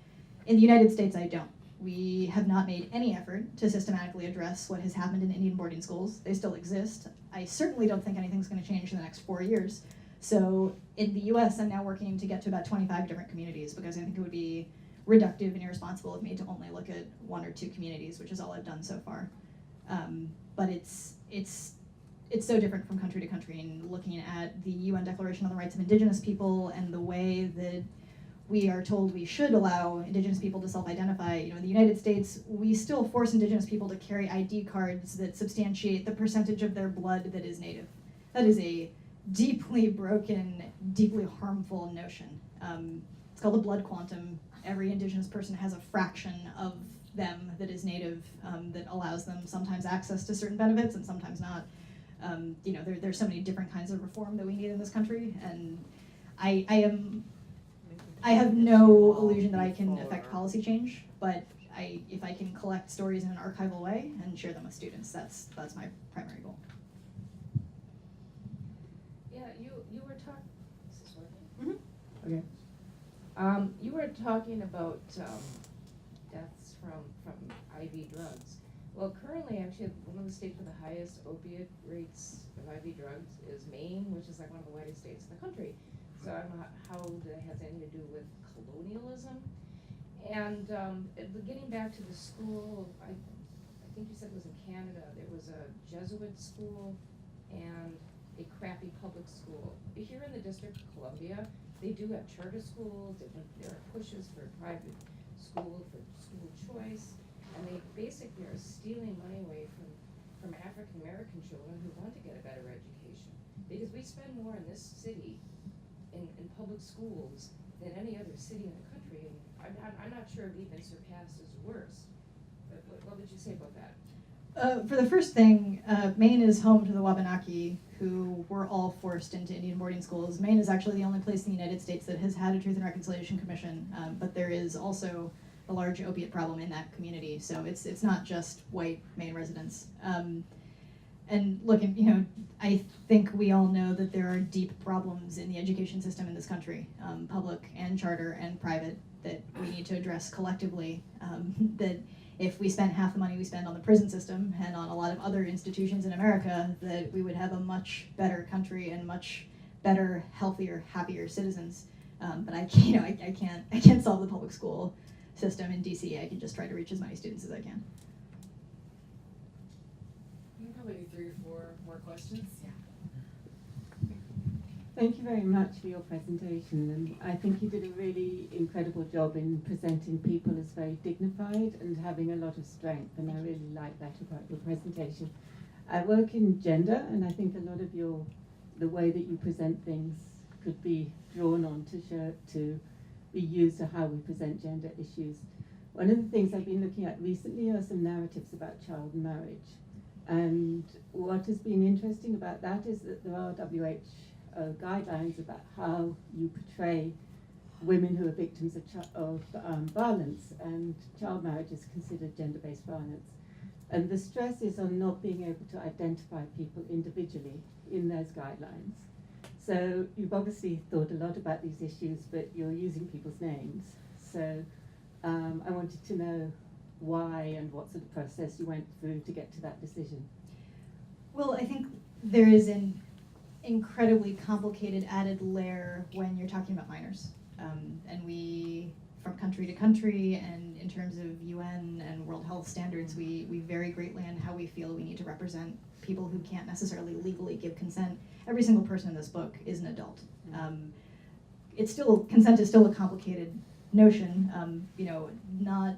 Speaker 1: In the United States, I don't. We have not made any effort to systematically address what has happened in Indian boarding schools. They still exist. I certainly don't think anything's going to change in the next 4 years. So in the US, I'm now working to get to about 25 different communities because I think it would be reductive and irresponsible of me to only look at 1 or 2 communities, which is all I've done so far. But it's so different from country to country, and looking at the UN Declaration on the Rights of Indigenous People and the way that we are told we should allow Indigenous people to self-identify. You know, in the United States, we still force Indigenous people to carry ID cards that substantiate the percentage of their blood that is Native. That is a deeply broken, deeply harmful notion. It's called the blood quantum. Every Indigenous person has a fraction of them that is Native that allows them sometimes access to certain benefits and sometimes not. There's so many different kinds of reform that we need in this country, and I have no illusion that I can affect policy change, but if I can collect stories in an archival way and share them with students, that's my primary goal.
Speaker 6: Yeah, you were talking.
Speaker 1: Mhm.
Speaker 6: Okay. You were talking about deaths from IV drugs. Well, currently, actually, one of the states with the highest opiate rates of IV drugs is Maine, which is like one of the whitest states in the country. So I don't know how that has anything to do with colonialism. And getting back to the school, I think you said it was in Canada. There was a Jesuit school and a crappy public school. Here in the District of Columbia, they do have charter schools. There are pushes for private school, for school choice. And they basically are stealing money away from African American children who want to get a better education. Because we spend more in this city in public schools than any other city in the country. And I'm not sure we've been surpassed as worse. But what would you say about that?
Speaker 1: For the first thing, Maine is home to the Wabanaki, who were all forced into Indian boarding schools. Maine is actually the only place in the United States that has had a Truth and Reconciliation Commission, but there is also a large opiate problem in that community, so it's not just white Maine residents. And look, I think we all know that there are deep problems in the education system in this country, public and charter and private, that we need to address collectively. That if we spent half the money we spend on the prison system and on a lot of other institutions in America, that we would have a much better country and much better, healthier, happier citizens. But I can't solve the public school system in DC. I can just try to reach as many students as I can.
Speaker 2: We probably need 3 or 4 more questions. Yeah.
Speaker 7: Thank you very much for your presentation, and I think you did a really incredible job in presenting people as very dignified and having a lot of strength, and I really like that about your presentation. I work in gender, and I think a lot of the way that you present things could be drawn on to be used to how we present gender issues. One of the things I've been looking at recently are some narratives about child marriage, and what has been interesting about that is that there are WHO guidelines about how you portray women who are victims of violence, and child marriage is considered gender-based violence. And the stress is on not being able to identify people individually in those guidelines. So you've obviously thought a lot about these issues, but you're using people's names. So I wanted to know why and what sort of process you went through to get to that decision.
Speaker 1: Well, I think there is an incredibly complicated added layer when you're talking about minors. And we, from country to country, and in terms of UN and World Health Standards, we vary greatly in how we feel we need to represent people who can't necessarily legally give consent. Every single person in this book is an adult. Consent is still a complicated notion, not...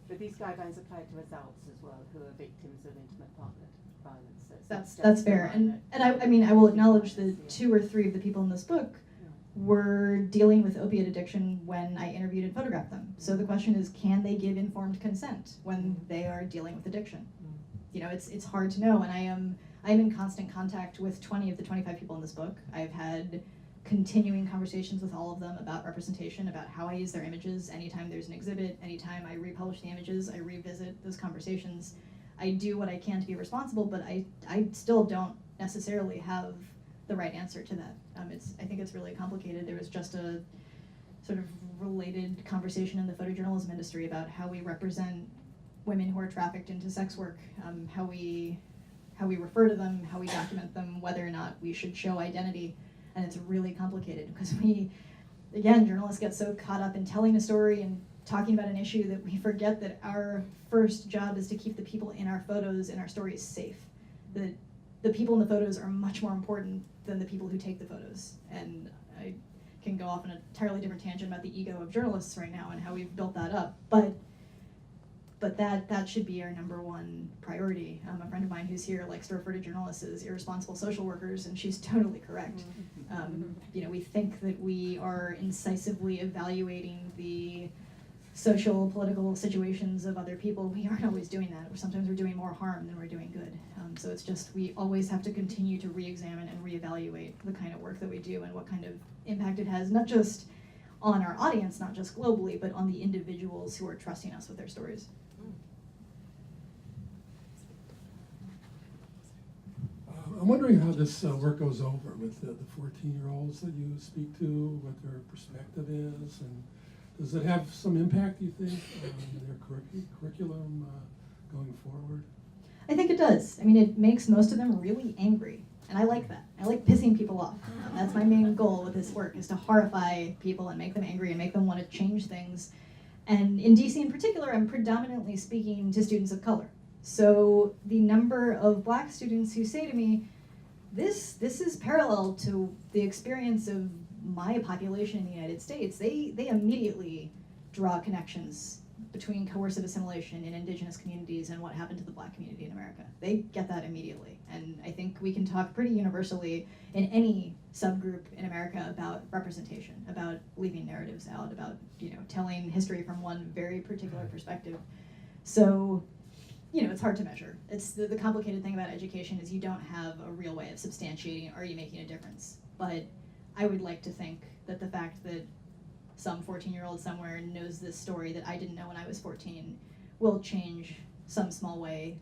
Speaker 7: But these guidelines apply to adults as well, who are victims of intimate partner violence. So
Speaker 1: That's fair, and I will acknowledge that 2 or 3 of the people in this book were dealing with opiate addiction when I interviewed and photographed them. So the question is, can they give informed consent when they are dealing with addiction? It's hard to know, and I'm in constant contact with 20 of the 25 people in this book. I've had continuing conversations with all of them about representation, about how I use their images. Anytime there's an exhibit, anytime I republish the images, I revisit those conversations. I do what I can to be responsible, but I still don't necessarily have the right answer to that. I think it's really complicated. There was just a sort of related conversation in the photojournalism industry about how we represent women who are trafficked into sex work, how we refer to them, how we document them, whether or not we should show identity. And it's really complicated because journalists get so caught up in telling a story and talking about an issue that we forget that our first job is to keep the people in our photos and our stories safe. That the people in the photos are much more important than the people who take the photos. And I can go off on an entirely different tangent about the ego of journalists right now and how we've built that up. But that should be our number one priority. A friend of mine who's here likes to refer to journalists as irresponsible social workers, and she's totally correct. We think that we are incisively evaluating the social, political situations of other people. We aren't always doing that. Sometimes we're doing more harm than we're doing good. So it's just, we always have to continue to re-examine and reevaluate the kind of work that we do and what kind of impact it has, not just on our audience, not just globally, but on the individuals who are trusting us with their stories.
Speaker 8: I'm I'm wondering how this work goes over with the 14-year-olds that you speak to, what their perspective is, and does it have some impact, do you think, on their curriculum going forward?
Speaker 1: I think it does. I mean, it makes most of them really angry, and I like that. I like pissing people off. That's my main goal with this work, is to horrify people and make them angry and make them want to change things. And in DC in particular, I'm predominantly speaking to students of color. So the number of black students who say to me, this is parallel to the experience of my population in the United States, they immediately draw connections between coercive assimilation in indigenous communities and what happened to the black community in America. They get that immediately. And I think we can talk pretty universally in any subgroup in America about representation, about leaving narratives out, about, you know, telling history from one very particular perspective. So, you know, it's hard to measure. It's the complicated thing about education is you don't have a real way of substantiating, are you making a difference? But I would like to think that the fact that some 14-year-old somewhere knows this story that I didn't know when I was 14 will change some small way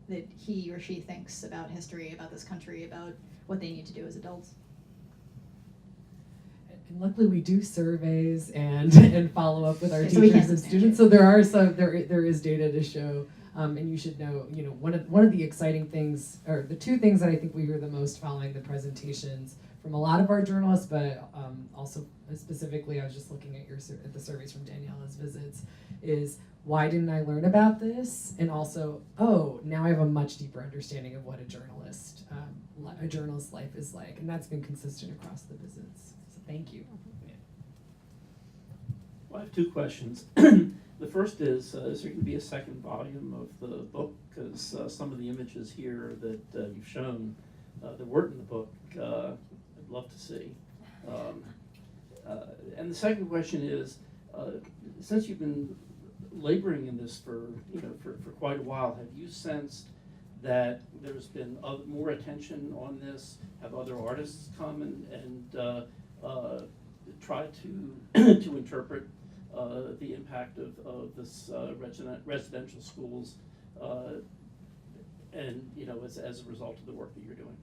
Speaker 1: that he or she thinks about history, about this country, about what they need to do as adults.
Speaker 2: And luckily, we do surveys and follow up with our
Speaker 1: Yeah, so we
Speaker 2: teachers
Speaker 1: can't
Speaker 2: and students. So there are some there is data to show, and you should know. You know, one of the exciting things, or the two things that I think we hear the most following the presentations from a lot of our journalists, but also specifically, I was just looking at the surveys from Daniella's visits, is why didn't I learn about this? And also, oh, now I have a much deeper understanding of what a journalist's life is like, and that's been consistent across the visits. So thank you.
Speaker 9: Well, I have two questions. The first is there going to be a second volume of the book? Because some of the images here that you've shown that weren't in the book, I'd love to see. And the second question is, since you've been laboring in this for quite a while, have you sensed that there's been more attention on this? Have other artists come and try to to interpret the impact of this residential schools, and as a result of the work that you're doing?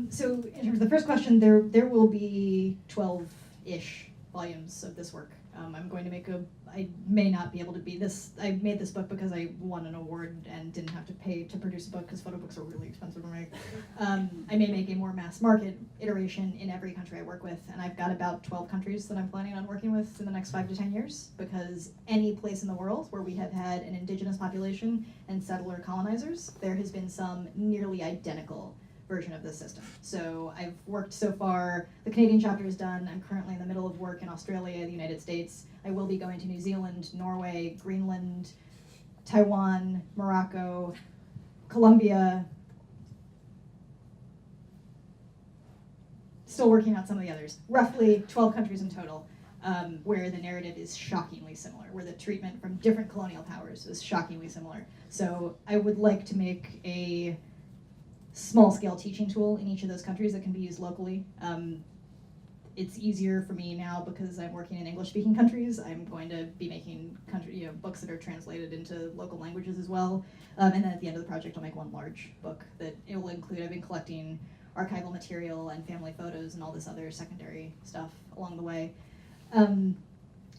Speaker 1: So in terms of the first question, there will be 12-ish volumes of this work. I'm going to make I may not be able to be this. I made this book because I won an award and didn't have to pay to produce a book because photo books are really expensive to make. I may make a more mass market iteration in every country I work with, and I've got about 12 countries that I'm planning on working with in the next 5 to 10 years, because any place in the world where we have had an indigenous population and settler colonizers, there has been some nearly identical version of this system. So I've worked so far, the Canadian chapter is done. I'm currently in the middle of work in Australia, the United States. I will be going to New Zealand, Norway, Greenland, Taiwan, Morocco, Colombia. Still working out some of the others. Roughly 12 countries in total, where the narrative is shockingly similar, where the treatment from different colonial powers is shockingly similar. So I would like to make a small-scale teaching tool in each of those countries that can be used locally. It's easier for me now because I'm working in English-speaking countries. I'm going to be making books that are translated into local languages as well. And then at the end of the project, I'll make one large book that it will include. I've been collecting archival material and family photos and all this other secondary stuff along the way.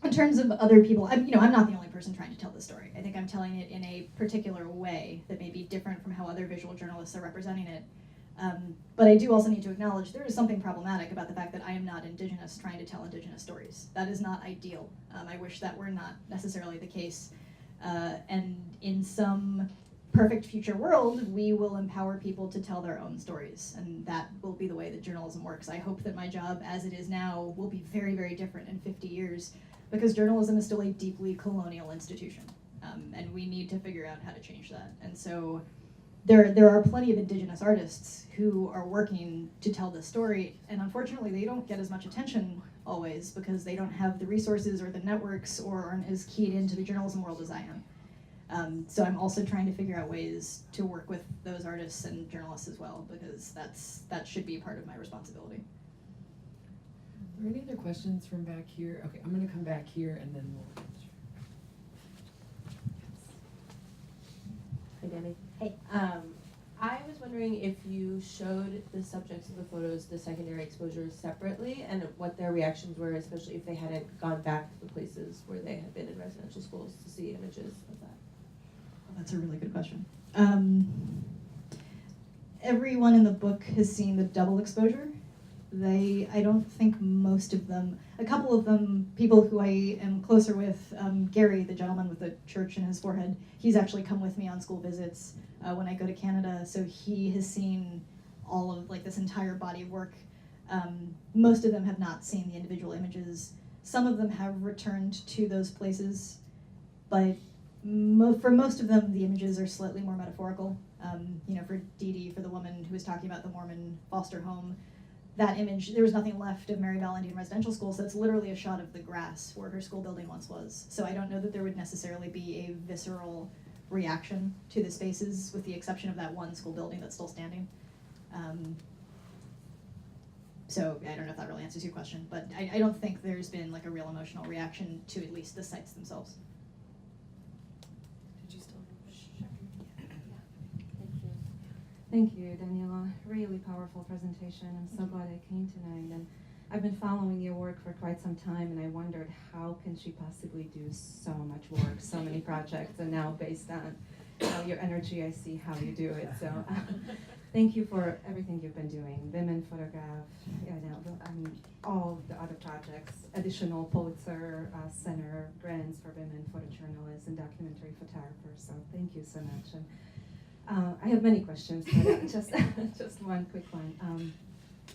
Speaker 1: In terms of other people, I'm not the only person trying to tell this story. I think I'm telling it in a particular way that may be different from how other visual journalists are representing it. But I do also need to acknowledge there is something problematic about the fact that I am not indigenous trying to tell indigenous stories. That is not ideal. I wish that were not necessarily the case. And in some perfect future world, we will empower people to tell their own stories. And that will be the way that journalism works. I hope that my job as it is now will be very, very different in 50 years. Because journalism is still a deeply colonial institution, and we need to figure out how to change that. And so there are plenty of indigenous artists who are working to tell this story, and unfortunately they don't get as much attention always because they don't have the resources or the networks or aren't as keyed into the journalism world as I am. So I'm also trying to figure out ways to work with those artists and journalists as well, because that should be part of my responsibility.
Speaker 2: Are there any other questions from back here? Okay, I'm going to come back here and then we'll.
Speaker 6: Hi, Danny.
Speaker 1: Hey.
Speaker 6: I was wondering
Speaker 10: wondering if you showed the subjects of the photos the secondary exposures separately and what their reactions were, especially if they hadn't gone back to the places where they had been in residential schools to see images of that.
Speaker 1: That's a really good question. Everyone in the book has seen the double exposure. I don't think most of them, a couple of them, people who I am closer with, Gary, the gentleman with the church in his forehead, he's actually come with me on school visits when I go to Canada, so he has seen all of like this entire body of work. Most of them have not seen the individual images. Some of them have returned to those places, but for most of them, the images are slightly more metaphorical. You know, for Dee Dee, for the woman who was talking about the Mormon foster home, that image, there was nothing left of Mary Val Indian Residential School, so it's literally a shot of the grass where her school building once was. So I don't know that there would necessarily be a visceral reaction to the spaces, with the exception of that one school building that's still standing. So I don't know if that really answers your question, but I don't think there's been like a real emotional reaction to at least the sites themselves.
Speaker 2: Did you still
Speaker 11: Thank you, Daniella. Really powerful presentation. I'm so glad I came tonight. And I've been following your work for quite some time, and I wondered how can she possibly do so much work, so many projects, and now based on your energy, I see how you do it. So thank you for everything you've been doing. Women Photograph, all the other projects, additional Pulitzer Center grants for women photojournalists and documentary photographers. So thank you so much. And I have many questions, but just one quick one.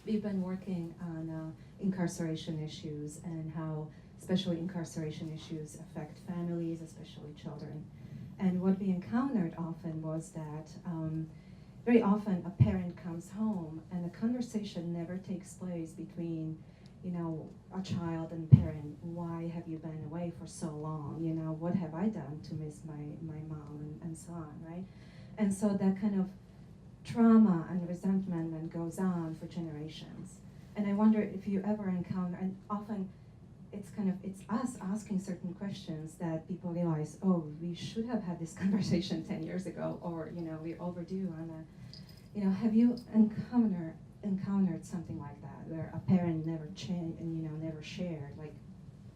Speaker 11: We've been working on incarceration issues and how especially incarceration issues affect families, especially children. And what we encountered often was that very often a parent comes home and a conversation never takes place between, you know, a child and parent. Why have you been away for so long? You know, what have I done to miss my mom, and so on, right? And so that kind of trauma and resentment goes on for generations. And I wonder if you ever encounter, and often it's us asking certain questions that people realize, oh, we should have had this conversation 10 years ago, or, you know, we're overdue on a, you know, have you encountered something like that, where a parent never never shared, like,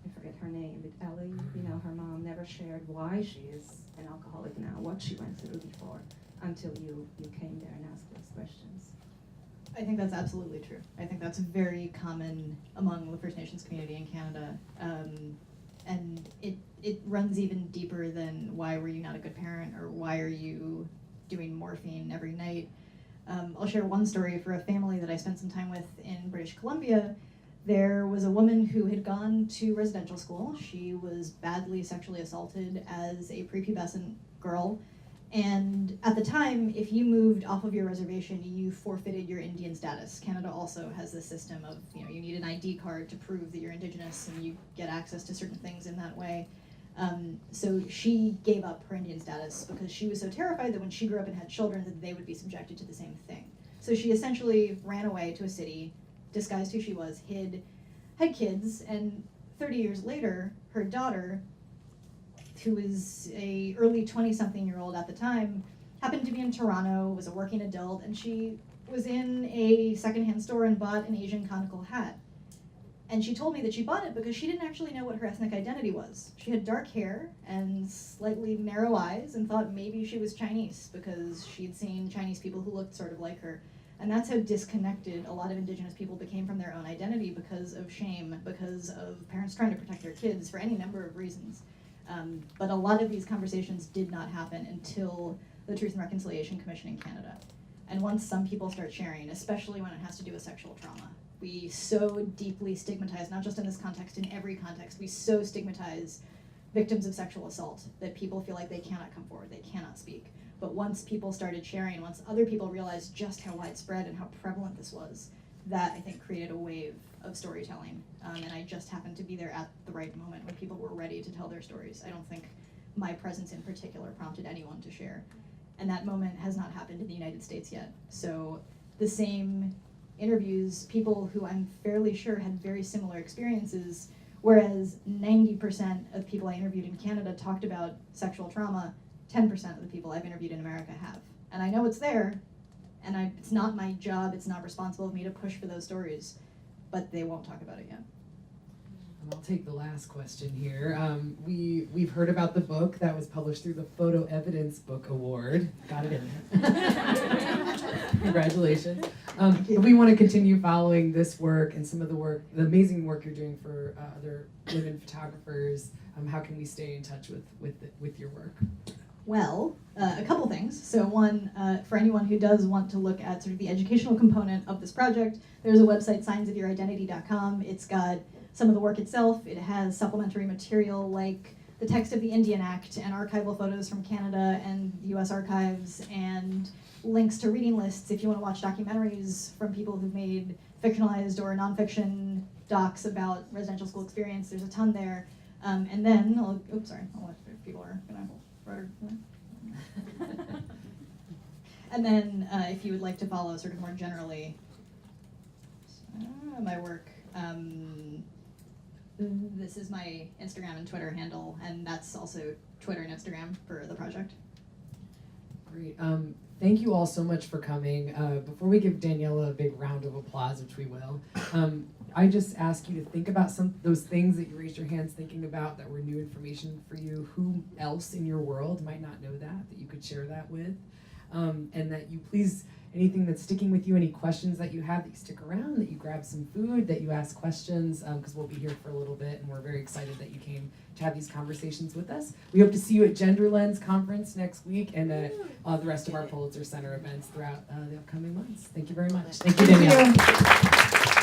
Speaker 11: I forget her name, but Ellie, you know, her mom never shared why she is an alcoholic now, what she went through before, until you came there and asked those questions.
Speaker 1: I think that's absolutely true. I think that's very common among the First Nations community in Canada. And it runs even deeper than why were you not a good parent, or why are you doing morphine every night. I'll share one story for a family that I spent some time with in British Columbia. There was a woman who had gone to residential school. She was badly sexually assaulted as a prepubescent girl. And at the time, if you moved off of your reservation, you forfeited your Indian status. Canada also has this system of, you know, you need an ID card to prove that you're Indigenous, and you get access to certain things in that way. So she gave up her Indian status because she was so terrified that when she grew up and had children that they would be subjected to the same thing. So she essentially ran away to a city, disguised who she was, hid, had kids, and 30 years later, her daughter, who was a early 20-something-year-old at the time, happened to be in Toronto, was a working adult, and she was in a secondhand store and bought an Asian conical hat. And she told me that she bought it because she didn't actually know what her ethnic identity was. She had dark hair and slightly narrow eyes and thought maybe she was Chinese because she'd seen Chinese people who looked sort of like her. And that's how disconnected a lot of Indigenous people became from their own identity, because of shame, because of parents trying to protect their kids for any number of reasons. But a lot of these conversations did not happen until the Truth and Reconciliation Commission in Canada. And once some people start sharing, especially when it has to do with sexual trauma, we so deeply stigmatize, not just in this context, in every context, we so stigmatize victims of sexual assault that people feel like they cannot come forward, they cannot speak. But once people started sharing, once other people realized just how widespread and how prevalent this was, that I think created a wave of storytelling. And I just happened to be there at the right moment when people were ready to tell their stories. I don't think my presence in particular prompted anyone to share. And that moment has not happened in the United States yet. So the same interviews, people who I'm fairly sure had very similar experiences, whereas 90% of people I interviewed in Canada talked about sexual trauma, 10% of the people I've interviewed in America have. And I know it's there, and it's not my job, it's not responsible of me to push for those stories, but they won't talk about it yet.
Speaker 2: I'll take the last question here. We've heard about the book that was published through the Photo Evidence Book Award. Got it in there. Congratulations. If we want to continue following this work and some of the work, the amazing work you're doing for other women photographers, how can we stay in touch with your work?
Speaker 1: Well, a couple things. So one, for anyone who does want to look at sort of the educational component of this project, there's a website, signsofyouridentity.com. It's got some of the work itself. It has supplementary material like the text of the Indian Act and archival photos from Canada and the US Archives, and links to reading lists if you want to watch documentaries from people who've made fictionalized or nonfiction docs about residential school experience. There's a ton there. And then, oops, sorry, I'll let people are gonna rudder. And then if you would like to follow sort of more generally my work, this is my Instagram and Twitter handle, and that's also Twitter and Instagram for the project.
Speaker 2: Great. Thank you all so much for coming. Before we give Daniella a big round of applause, which we will, I just ask you to think about those things that you raised your hands thinking about that were new information for you. Who else in your world might not know that you could share that with? And that you please, anything that's sticking with you, any questions that you have, that you stick around, that you grab some food, that you ask questions, because we'll be here for a little bit, and we're very excited that you came to have these conversations with us. We hope to see you at Gender Lens Conference next week and at the rest of our Pulitzer Center events throughout the upcoming months. Thank you very much. Thank you, Danielle.